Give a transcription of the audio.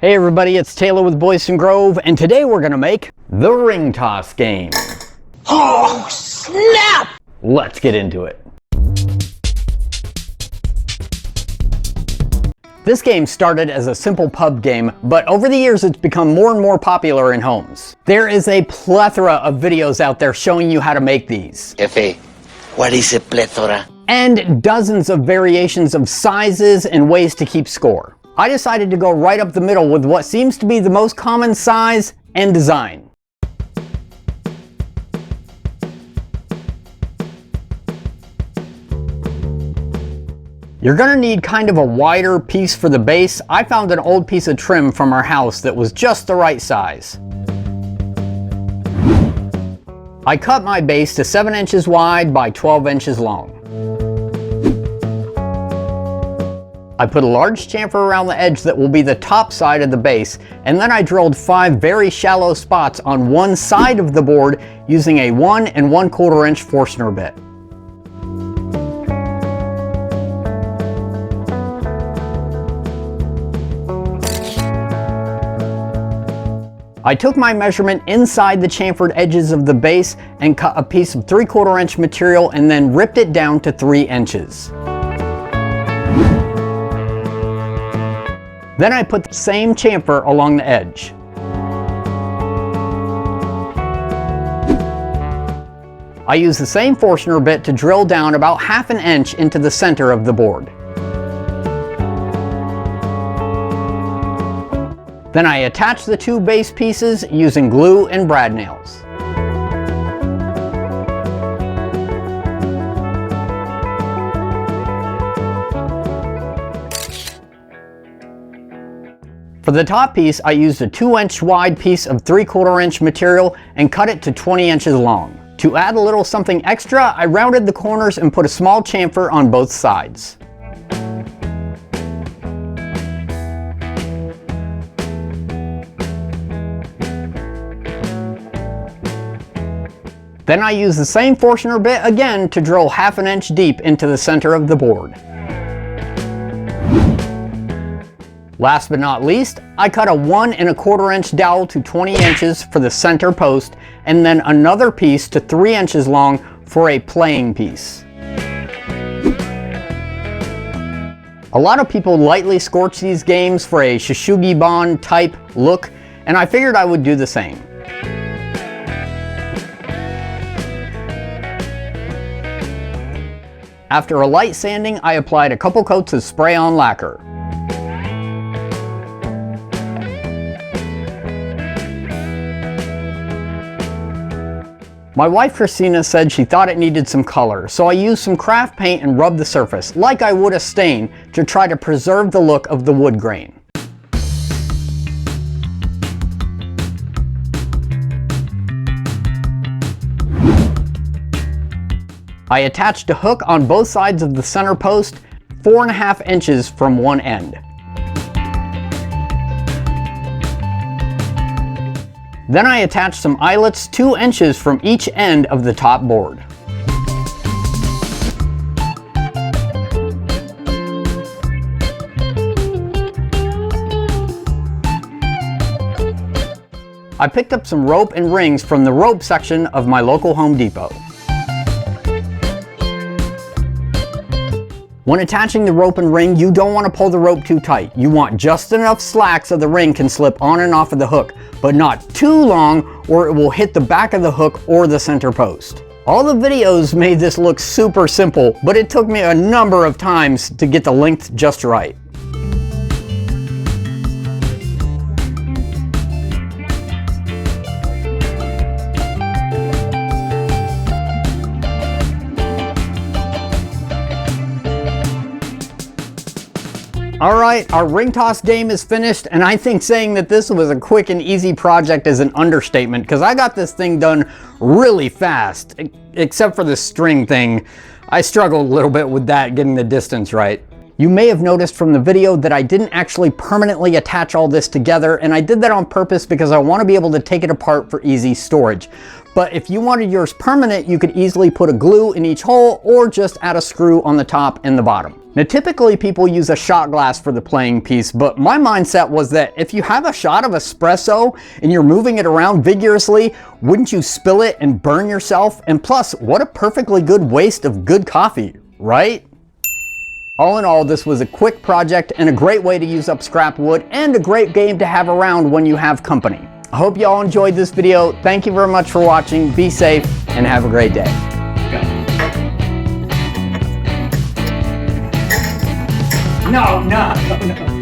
Hey everybody, it's Taylor with Boydston Grove, and today we're gonna make the ring toss game. Oh, snap! Let's get into it. This game started as a simple pub game, but over the years it's become more and more popular in homes. There is a plethora of videos out there showing you how to make these. Jefe, what is a plethora? And dozens of variations of sizes and ways to keep score. I decided to go right up the middle with what seems to be the most common size and design. You're gonna need kind of a wider piece for the base. I found an old piece of trim from our house that was just the right size. I cut my base to 7 inches wide by 12 inches long. I put a large chamfer around the edge that will be the top side of the base, and then I drilled 5 very shallow spots on one side of the board using a 1 1/4 inch Forstner bit. I took my measurement inside the chamfered edges of the base and cut a piece of 3/4 inch material and then ripped it down to 3 inches. Then I put the same chamfer along the edge. I used the same Forstner bit to drill down about 1/2 inch into the center of the board. Then I attached the 2 base pieces using glue and brad nails. For the top piece, I used a 2 inch wide piece of 3/4 inch material and cut it to 20 inches long. To add a little something extra, I rounded the corners and put a small chamfer on both sides. Then I used the same Forstner bit again to drill 1/2 inch deep into the center of the board. Last but not least, I cut a 1 1/4 inch dowel to 20 inches for the center post, and then another piece to 3 inches long for a playing piece. A lot of people lightly scorch these games for a Shishugi-ban type look, and I figured I would do the same. After a light sanding, I applied a couple coats of spray-on lacquer. My wife Christina said she thought it needed some color, so I used some craft paint and rubbed the surface, like I would a stain, to try to preserve the look of the wood grain. I attached a hook on both sides of the center post, 4.5 inches from one end. Then I attached some eyelets 2 inches from each end of the top board. I picked up some rope and rings from the rope section of my local Home Depot. When attaching the rope and ring, you don't want to pull the rope too tight. You want just enough slack so the ring can slip on and off of the hook, but not too long or it will hit the back of the hook or the center post. All the videos made this look super simple, but it took me a number of times to get the length just right. Alright, our ring toss game is finished, and I think saying that this was a quick and easy project is an understatement, because I got this thing done really fast, except for the string thing. I struggled a little bit with that, getting the distance right. You may have noticed from the video that I didn't actually permanently attach all this together, and I did that on purpose because I want to be able to take it apart for easy storage. But if you wanted yours permanent, you could easily put a glue in each hole or just add a screw on the top and the bottom. Now typically people use a shot glass for the playing piece, but my mindset was that if you have a shot of espresso and you're moving it around vigorously, wouldn't you spill it and burn yourself? And plus, what a perfectly good waste of good coffee, right? All in all, this was a quick project and a great way to use up scrap wood and a great game to have around when you have company. I hope you all enjoyed this video. Thank you very much for watching. Be safe and have a great day. No.